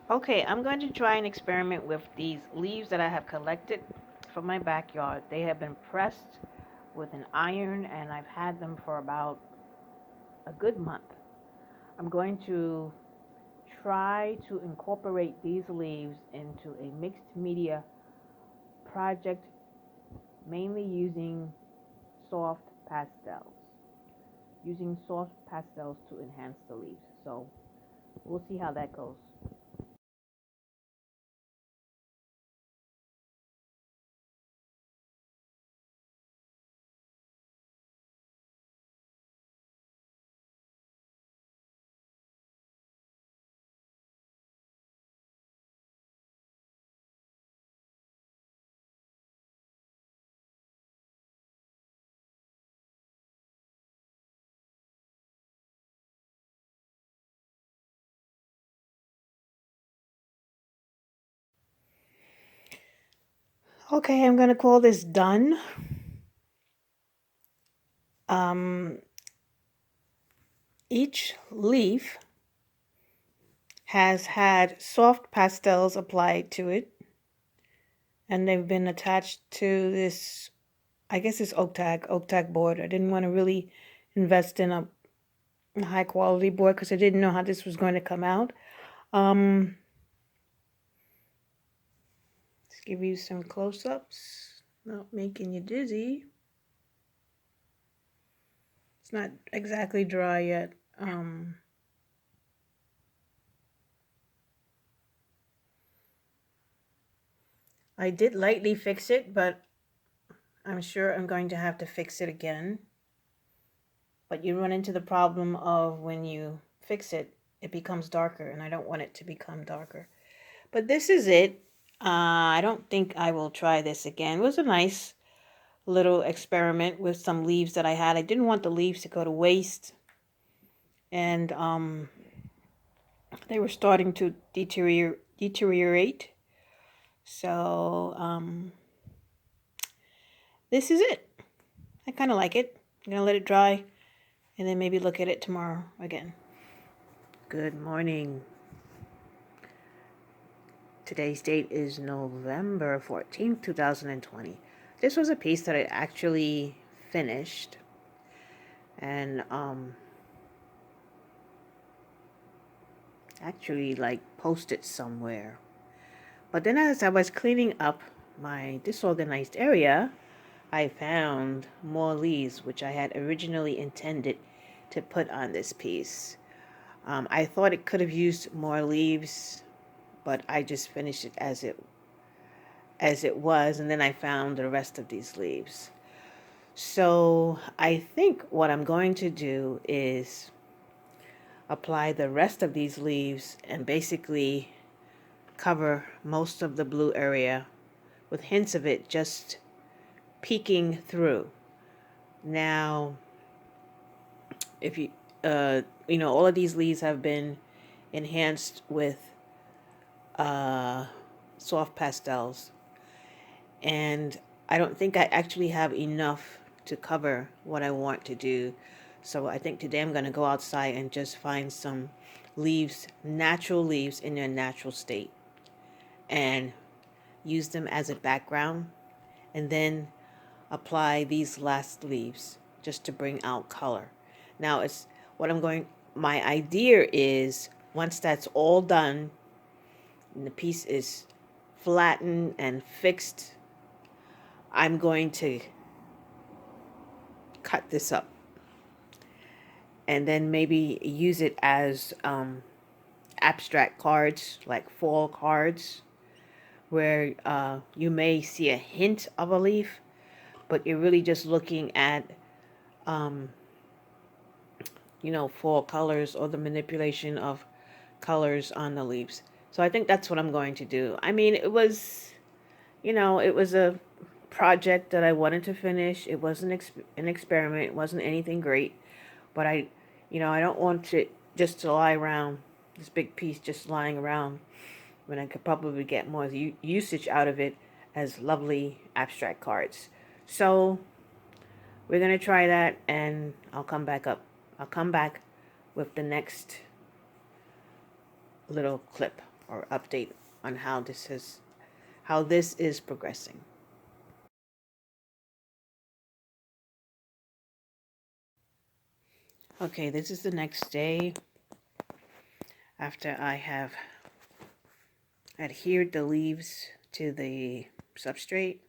Okay, I'm going to try and experiment with these leaves that I have collected from my backyard. They have been pressed with an iron and I've had them for about a good month. I'm going to try to incorporate these leaves into a mixed media project, mainly soft pastels, using soft pastels to enhance the leaves. So we'll see how that goes. Okay, I'm going to call this done. Um, each leaf has had soft pastels applied to it, and they've been attached to this, I guess it's oak tag board. I didn't want to really invest in a high quality board because I didn't know how this was going to come out. Um, let's give you some close-ups, not making you dizzy. It's not exactly dry yet. I did lightly fix it, but I'm sure I'm going to have to fix it again. But you run into the problem of when you fix it, it becomes darker, and I don't want it to become darker. But this is it. I don't think I will try this again. It was a nice little experiment with some leaves that I had. I didn't want the leaves to go to waste, and they were starting to deteriorate. So this is it. I kind of like it. I'm gonna let it dry, and then maybe look at it tomorrow again. Good morning. Today's date is November 14th, 2020. This was a piece that I actually finished and actually like posted somewhere. But then as I was cleaning up my disorganized area, I found more leaves which I had originally intended to put on this piece. I thought it could have used more leaves, but I just finished it as it was, and then I found the rest of these leaves. So I think what I'm going to do is apply the rest of these leaves and basically cover most of the blue area with hints of it just peeking through. Now, if all of these leaves have been enhanced with uh, soft pastels, and I don't think I actually have enough to cover what I want to do. So I think today I'm going to go outside and just find some leaves, natural leaves in their natural state, and use them as a background, and then apply these last leaves just to bring out color. Now it's what I'm going, my idea is once that's all done and the piece is flattened and fixed, I'm going to cut this up and then maybe use it as abstract cards, like fall cards, where you may see a hint of a leaf, but you're really just looking at, um, fall colors or the manipulation of colors on the leaves. So I think that's what I'm going to do. I mean, it was a project that I wanted to finish. It wasn't an experiment. It wasn't anything great, but I don't want it just to lie around. This big piece just lying around when I could probably get more usage out of it as lovely abstract cards. So we're gonna try that, and I'll come back with the next little clip. or update on how this is progressing. Okay, this is the next day after I have adhered the leaves to the substrate.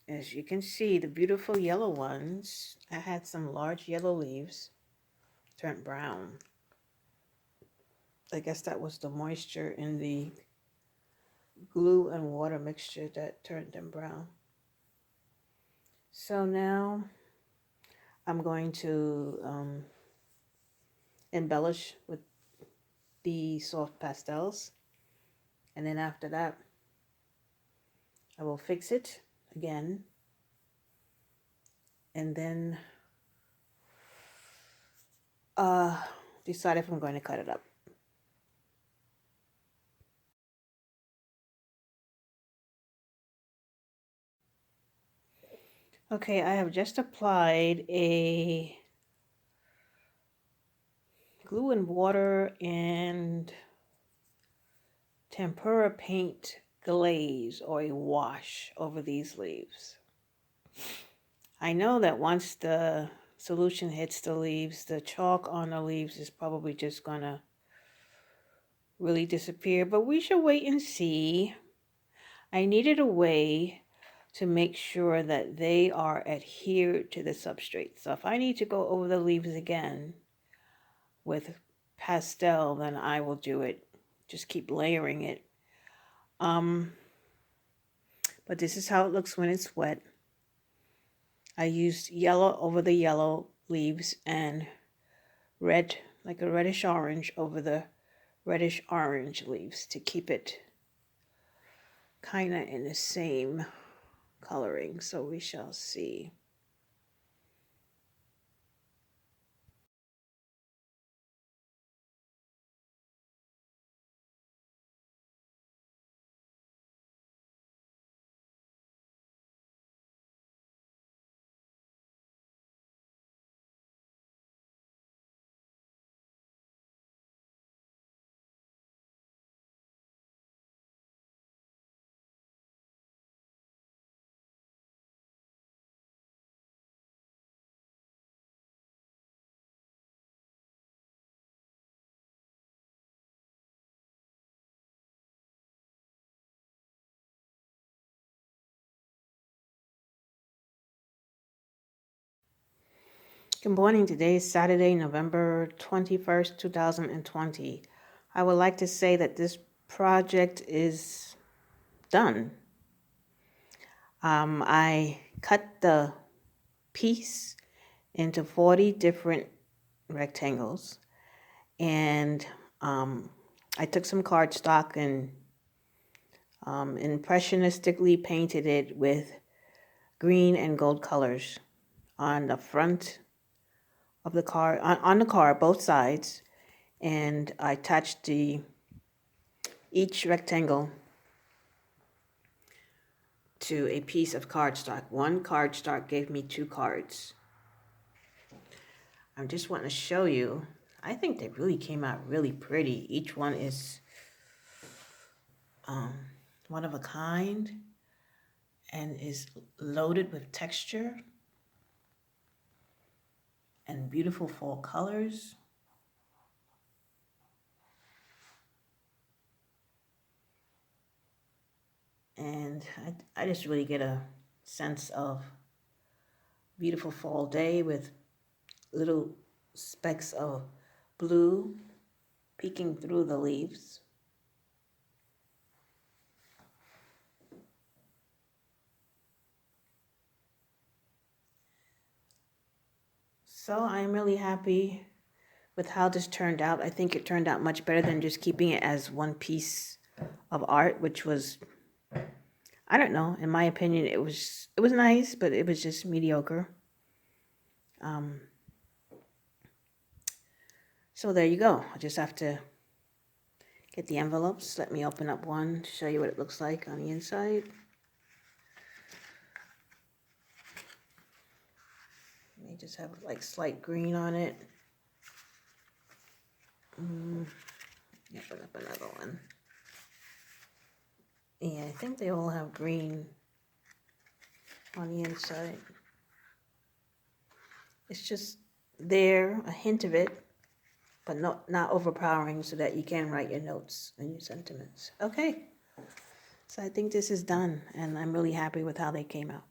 As you can see, the beautiful yellow ones, I had some large yellow leaves, turned brown. I guess that was the moisture in the glue and water mixture that turned them brown. So now I'm going to embellish with the soft pastels, and then after that I will fix it again, and then decide if I'm going to cut it up. Okay, I have just applied a glue and water and tempera paint glaze or a wash over these leaves. I know that once the solution hits the leaves, the chalk on the leaves is probably just gonna really disappear, but we should wait and see. I needed a way to make sure that they are adhered to the substrate. So if I need to go over the leaves again with pastel, then I will do it. Just keep layering it. But this is how it looks when it's wet. I used yellow over the yellow leaves and red, like a reddish orange, over the reddish orange leaves to keep it kind of in the same coloring. So we shall see. Good morning. Today is Saturday, November 21st, 2020. I would like to say that this project is done. I cut the piece into 40 different rectangles, and I took some cardstock and impressionistically painted it with green and gold colors on the front of the card, on the card, both sides, and I attached each rectangle to a piece of cardstock. One cardstock gave me 2 cards. I just want to show you. I think they really came out really pretty. Each one is one of a kind and is loaded with texture and beautiful fall colors. And I just really get a sense of beautiful fall day with little specks of blue peeking through the leaves. So I'm really happy with how this turned out. I think it turned out much better than just keeping it as one piece of art, which was, I don't know, in my opinion, it was nice, but it was just mediocre. So there you go. I just have to get the envelopes. Let me open up one to show you what it looks like on the inside. They just have like slight green on it. Open up another one. Yeah, I think they all have green on the inside. It's just there, a hint of it, but not overpowering so that you can write your notes and your sentiments. Okay, so I think this is done, and I'm really happy with how they came out.